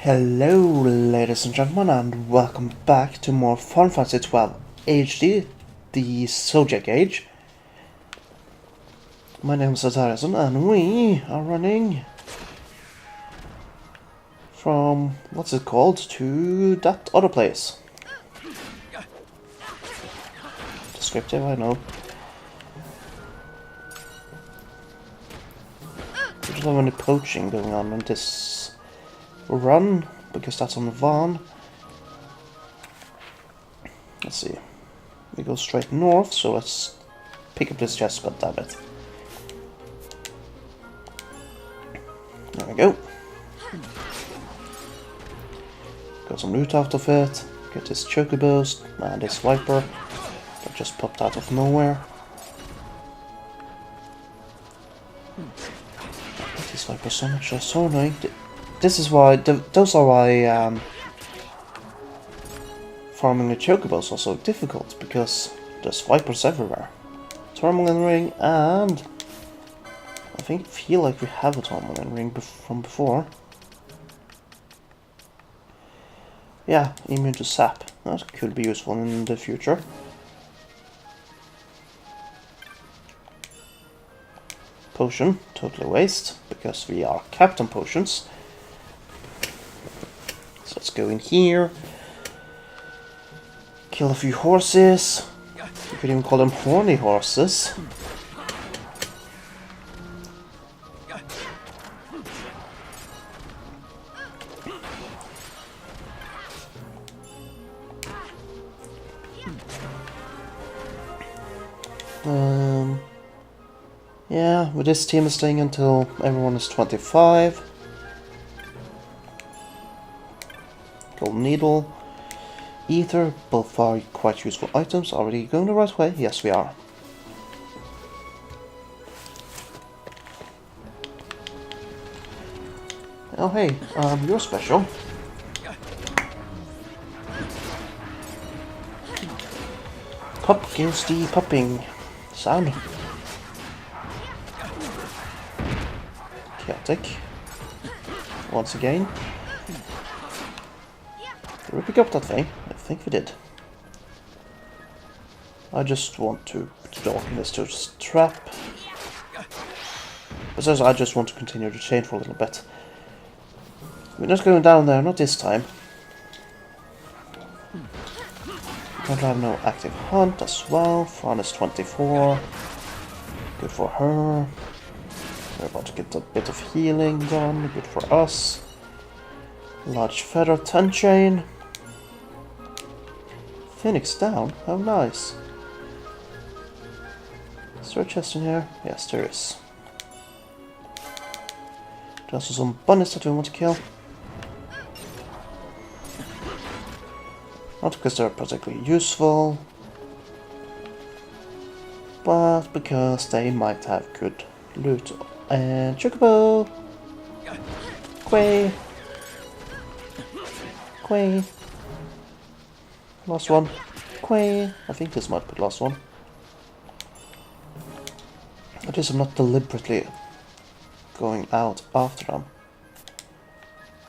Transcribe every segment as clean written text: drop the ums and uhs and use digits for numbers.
Hello, ladies and gentlemen, and welcome back to more Final Fantasy XII HD, the Zodiac Age. My name is Ivalice, and we are running from, what's it called, to that other place. Descriptive, I know. We don't have any poaching going on in this run, because that's on Vaughn. Let's see. We go straight north, so let's pick up this chest, goddammit. There we go. Got some loot out of it. Get this chocobos and this viper that just popped out of nowhere. These vipers so much are so annoying. This is why those are why farming the chocobos are so difficult, because there's vipers everywhere. Turmoil ring, and I feel like we have a turmoil ring from before. Yeah, immune to sap. That could be useful in the future. Potion, totally waste, because we are Captain Potions. So let's go in here. Kill a few horses. You could even call them horny horses. Yeah, with this team is staying until everyone is 25. Golden Needle, Ether, both are quite useful items. Are we going the right way? Yes, we are. Oh hey, you're special. Pup gives the popping sound. Chaotic. Once again. Did we pick up that thing? I think we did. I just want to darken this to a trap. Besides, I just want to continue the chain for a little bit. We're not going down there, not this time. We don't have no active hunt as well. Fran is 24. Good for her. We're about to get a bit of healing done. Good for us. Large feather 10 chain. Phoenix down. How nice. Is there a chest in here? Yes, there is. There's also some bunnies that we want to kill. Not because they're particularly useful, but because they might have good loot. And chocobo! Quay! Quay! Last one. Quay! I think this might be the last one. At least I'm not deliberately going out after them.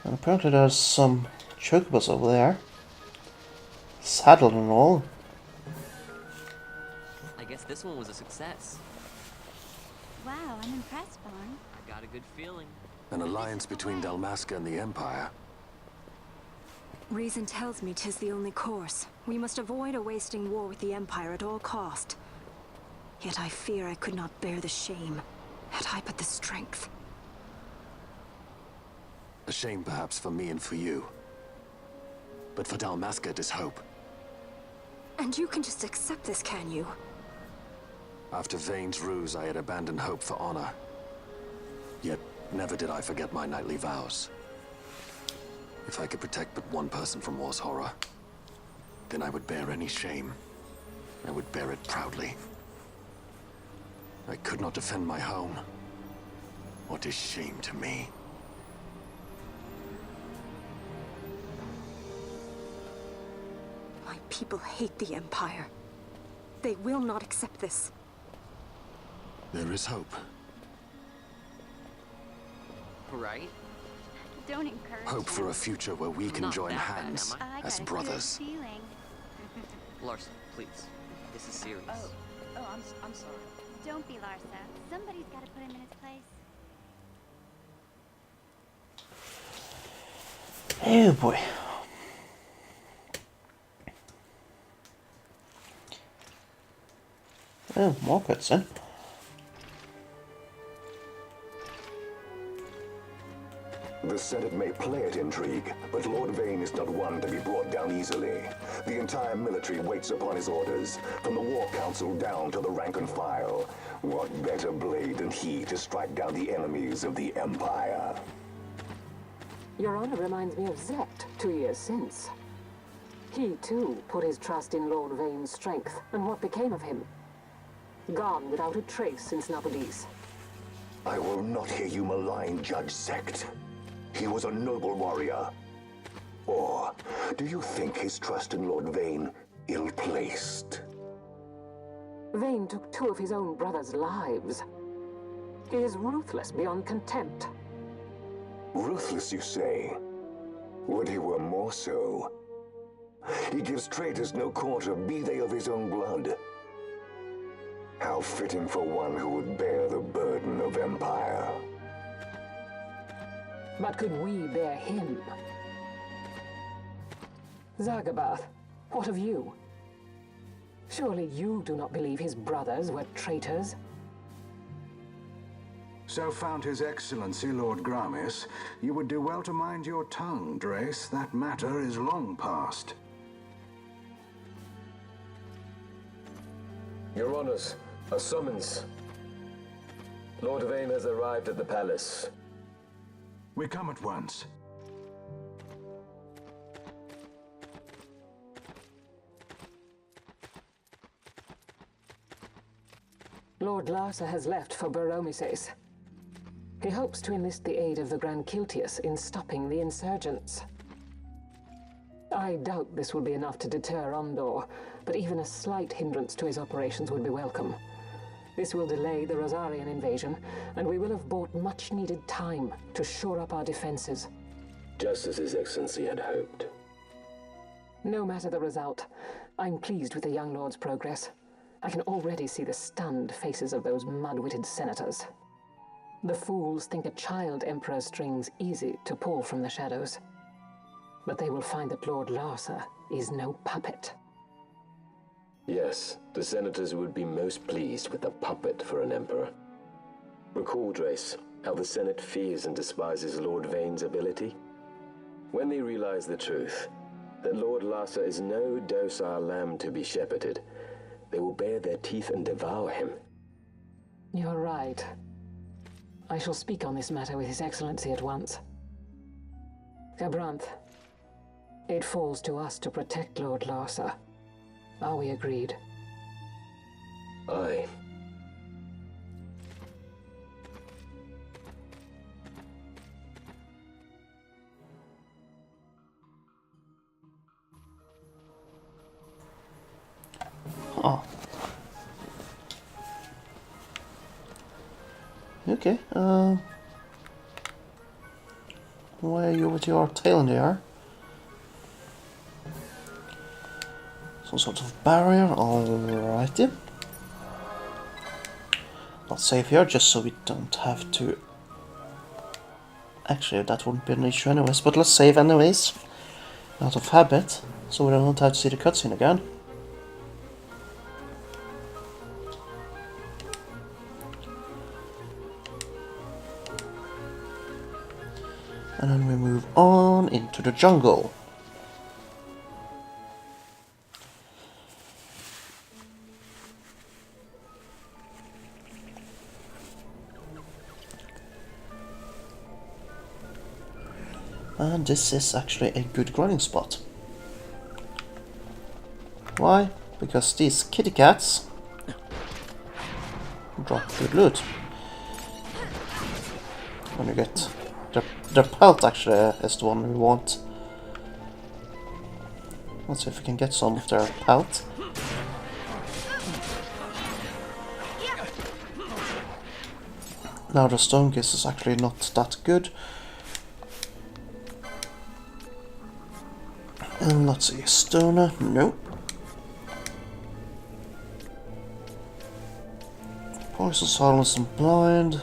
And apparently there's some chocobos over there. Saddled and all. I guess this one was a success. Wow, I'm impressed, Barn. I got a good feeling. An alliance between Dalmasca and the Empire. Reason tells me 'tis the only course. We must avoid a wasting war with the Empire at all cost. Yet I fear I could not bear the shame, had I but the strength. A shame perhaps for me and for you. But for Dalmasca it is hope. And you can just accept this, can you? After Vane's ruse, I had abandoned hope for honor. Yet never did I forget my knightly vows. If I could protect but one person from war's horror, then I would bear any shame. I would bear it proudly. I could not defend my home. What is shame to me? My people hate the Empire. They will not accept this. There is hope. Right? Don't encourage Hope for a him. future where we can Not join that bad, hands am I got as a good brothers. feeling. Larson, please. This is serious. I'm sorry. Don't be Larsa. Somebody's got to put him in his place. Oh boy. Oh, more cutscene. The Senate may play at intrigue, but Lord Vane is not one to be brought down easily. The entire military waits upon his orders, from the War Council down to the rank and file. What better blade than he to strike down the enemies of the Empire? Your Honor reminds me of Zect 2 years since. He, too, put his trust in Lord Vane's strength, and what became of him? Gone without a trace since Napolis. I will not hear you malign Judge Sect. He was a noble warrior. Or do you think his trust in Lord Vane ill-placed? Vane took 2 of his own brothers' lives. He is ruthless beyond contempt. Ruthless, you say? Would he were more so. He gives traitors no quarter, be they of his own blood. How fitting for one who would bear the burden of empire. But could we bear him? Zagabath, what of you? Surely you do not believe his brothers were traitors? So found His Excellency Lord Gramis, you would do well to mind your tongue, Drace. That matter is long past. Your Honors, a summons. Lord Vane has arrived at the palace. We come at once. Lord Larsa has left for Baromises. He hopes to enlist the aid of the Grand Kiltius in stopping the insurgents. I doubt this will be enough to deter Ondor, but even a slight hindrance to his operations would be welcome. This will delay the Rosarian invasion, and we will have bought much-needed time to shore up our defenses. Just as His Excellency had hoped. No matter the result, I'm pleased with the young lord's progress. I can already see the stunned faces of those mud-witted senators. The fools think a child emperor's strings easy to pull from the shadows. But they will find that Lord Larsa is no puppet. Yes, the senators would be most pleased with a puppet for an emperor. Recall, Drace, how the Senate fears and despises Lord Vane's ability. When they realize the truth, that Lord Larsa is no docile lamb to be shepherded, they will bare their teeth and devour him. You're right. I shall speak on this matter with His Excellency at once. Gabranth, it falls to us to protect Lord Larsa. Are we agreed? Aye. Oh. Okay, why are you with your tail in the air? Some sort of barrier, alrighty. Let's save here, just so we don't have to... Actually, that wouldn't be an issue anyways, but let's save anyways. Out of habit, so we don't have to see the cutscene again. And then we move on into the jungle. And this is actually a good grinding spot. Why? Because these kitty cats drop good loot. When you get their pelt actually is the one we want. Let's see if we can get some of their pelt. Now the stone kiss is actually not that good. And let's see, Stoner, nope. Poison, Silence, and Blind.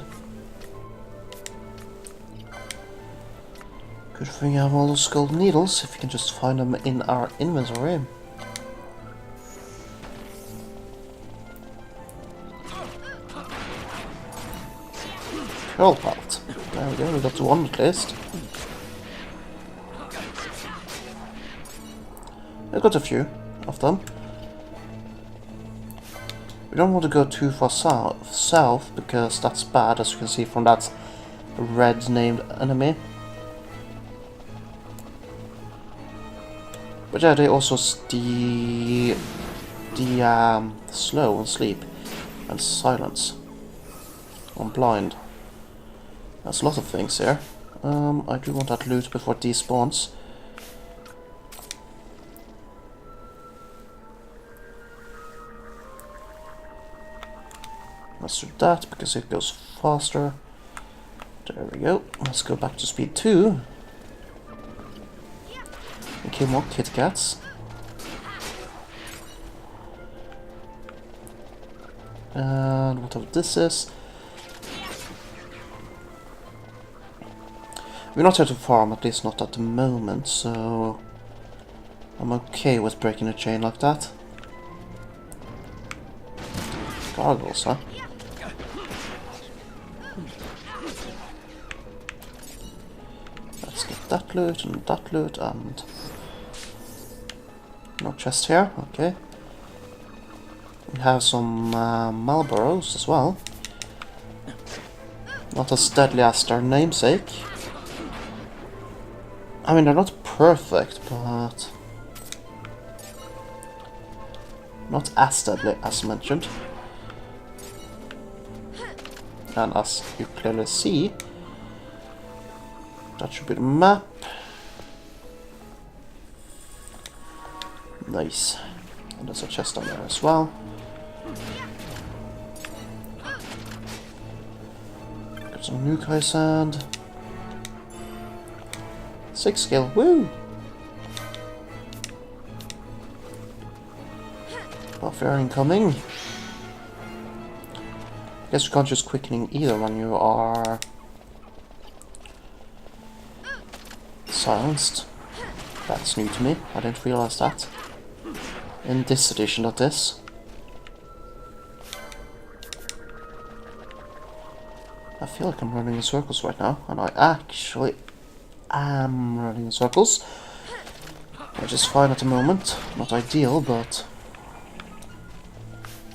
Good thing you have all those gold needles, if you can just find them in our inventory. Curl Pelt. There we go, we got one at least. I got a few of them. We don't want to go too far south because that's bad, as you can see from that red named enemy. But yeah, they also slow and sleep and silence on blind. There's a lot of things here. I do want that loot before it despawns. Let's do that because it goes faster. There we go. Let's go back to speed 2. Okay, more Kit Kats. And whatever this is. We're not here to farm, at least not at the moment, so I'm okay with breaking a chain like that. Gargoyles, huh? Let's get that loot and no chest here, okay. We have some Marlboros as well. Not as deadly as their namesake. I mean, they're not perfect, but not as deadly as mentioned. And as you clearly see, that should be the map. Nice. And there's a chest on there as well. Got some Nukai sand. 6 skill, woo! Buffet incoming. I guess you can't use quickening either when you are silenced. That's new to me, I didn't realize that. In this edition, that is. I feel like I'm running in circles right now, and I actually am running in circles. Which is fine at the moment. Not ideal, but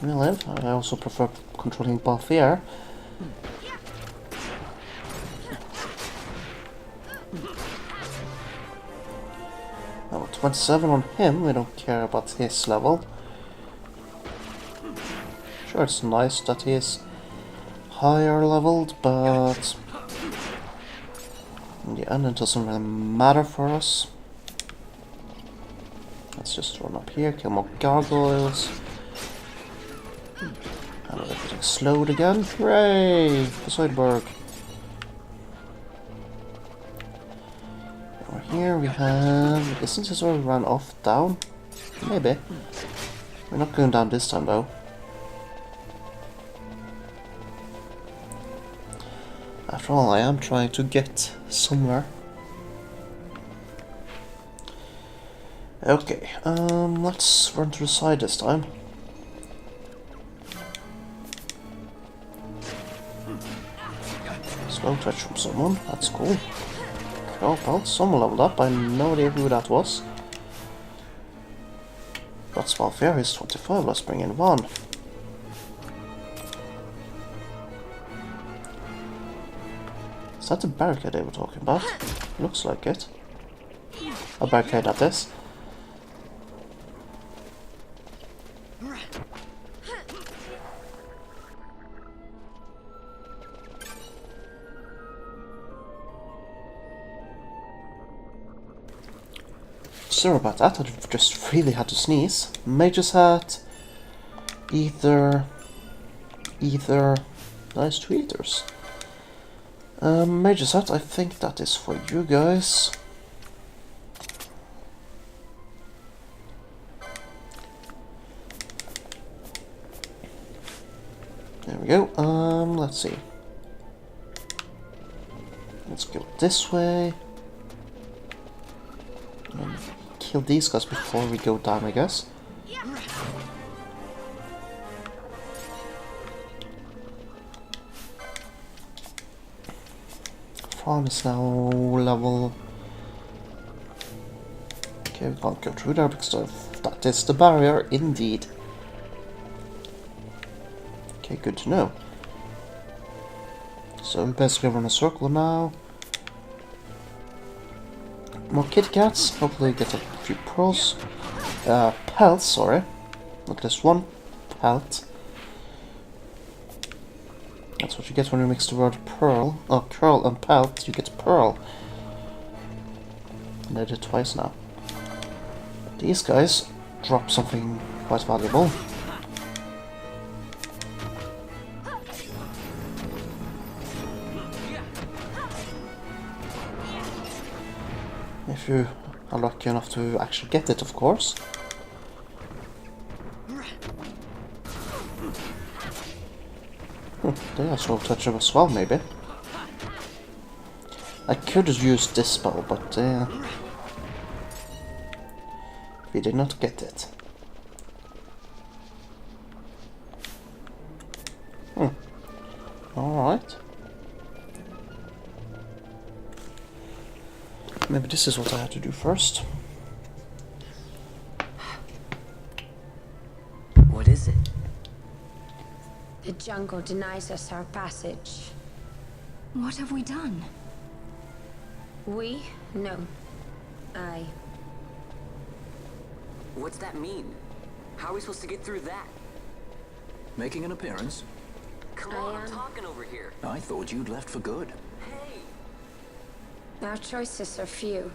we live. I also prefer controlling both here. Oh, 27 on him, we don't care about his level. Sure, it's nice that he is higher leveled, but in the end it doesn't really matter for us. Let's just run up here, kill more gargoyles. And we're getting slowed again. Hooray! For Zoidberg. Over here we have... Isn't this where we ran off down? Maybe. We're not going down this time though. After all, I am trying to get somewhere. Okay, let's run to the side this time. Slow touch from someone, that's cool. Oh, well, someone leveled up, I have no idea who that was. But Svalfair is 25, let's bring in 1. Is that the barricade they were talking about? Looks like it. A barricade that is. Sorry about that, I just really had to sneeze. Mage's Hat, Ether, nice tweeters. Mage's Hat, I think that is for you guys. we go. Let's see. Let's go this way. And kill these guys before we go down, I guess. Farm is now level. Okay, we can't go through there because that is the barrier, indeed. Okay, good to know. So we basically run a circle now. More kitty cats. Hopefully get a few pearls. Pelts, sorry. Not just one pelt. That's what you get when you mix the word pearl. Oh, curl and pelt, you get pearl. And I did it twice now. These guys drop something quite valuable. If you are lucky enough to actually get it, of course. They are so touchable as well, maybe. I could have used this spell, but we did not get it. Alright. Maybe this is what I have to do first. What is it? The jungle denies us our passage. What have we done? We? No. I. What's that mean? How are we supposed to get through that? Making an appearance? Come on, I'm talking over here. I thought you'd left for good. Hey! Our choices are few.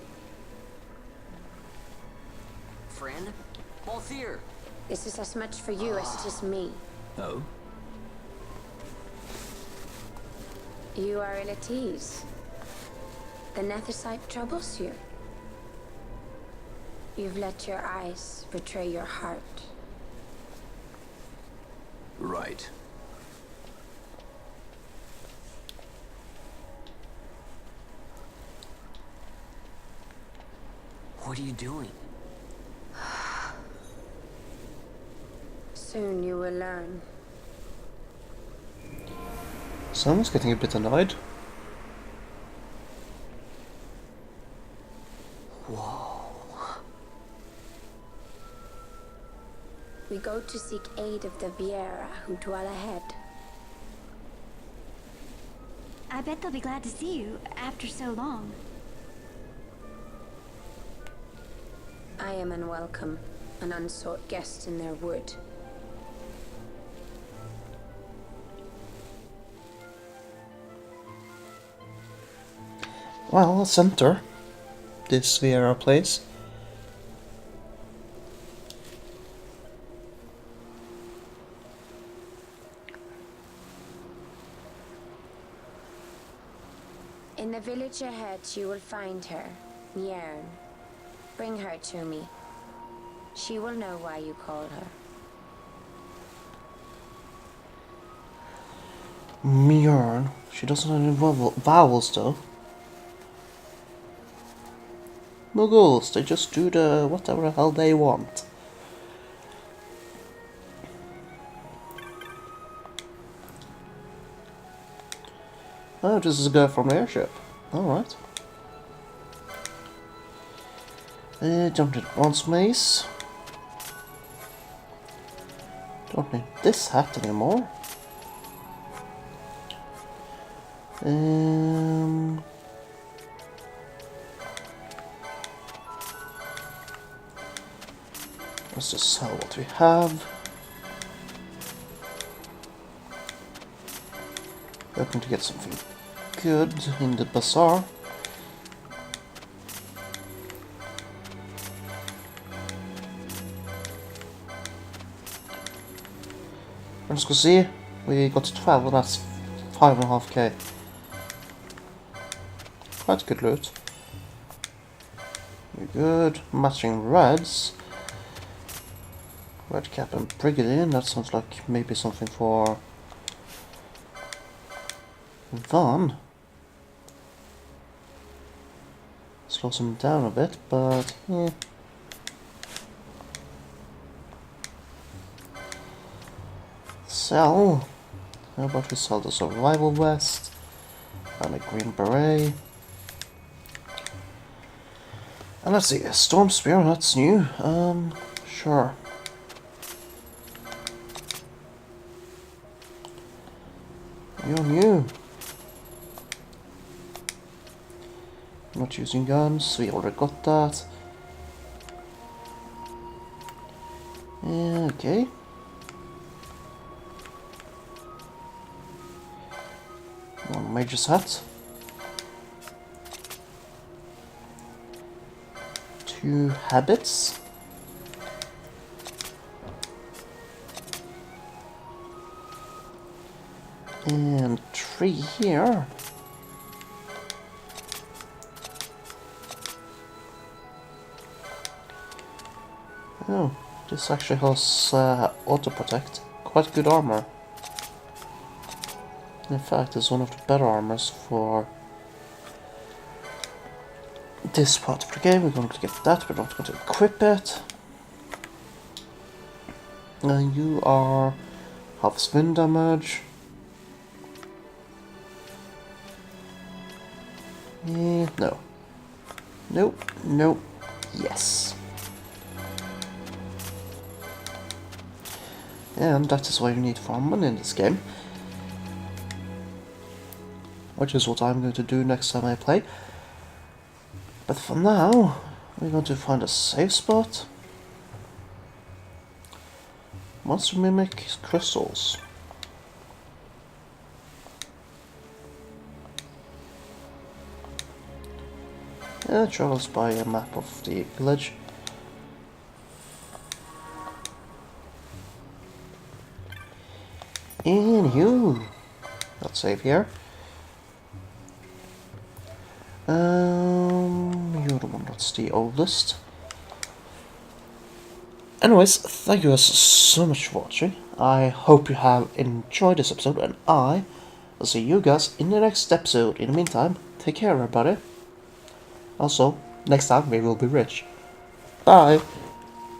Friend? Balthier! This is as much for you as it is me. Oh? You are ill at ease. The Nethicite troubles you. You've let your eyes betray your heart. Right. What are you doing? Soon you will learn. Someone's getting a bit annoyed. Whoa. We go to seek aid of the Viera who dwell ahead. I bet they'll be glad to see you after so long. I am unwelcome, an unsought guest in their wood. Well, let's enter this Viera place. In the village ahead, you will find her, Nyearn. Bring her to me. She will know why you call her. Nyearn. She doesn't have any vowels though. Muggles, they just do the whatever the hell they want. Oh, this is a guy from the airship. Alright. Don't need bronze mace. Don't need this hat anymore. Let's just sell what we have. Hoping to get something good in the bazaar. Let's go see. We got to 12, and that's 5.5k. Quite good loot. Very good. Matching reds. Red cap and brigadier. That sounds like maybe something for Then slows him down a bit, but yeah. Sell. How about we sell the survival vest and a green beret? And let's see, a storm spear, that's new. Sure. You're new. Not using guns, we already got that. Okay. One major set. 2 habits. And 3 here. Oh, this actually has auto protect. Quite good armor. In fact, it's one of the better armors for this part of the game. We're going to get that, we're not going to equip it. And you are half spin damage. No. Nope, nope, yes. And that is why you need farm money in this game. Which is what I'm going to do next time I play. But for now, we're going to find a safe spot. Monster Mimic crystals. Travels by a map of the village. Anywho, let's save here. You're the one that's the oldest. Anyways, thank you guys so much for watching. I hope you have enjoyed this episode, and I will see you guys in the next episode. In the meantime, take care everybody. Also, next time we will be rich. Bye!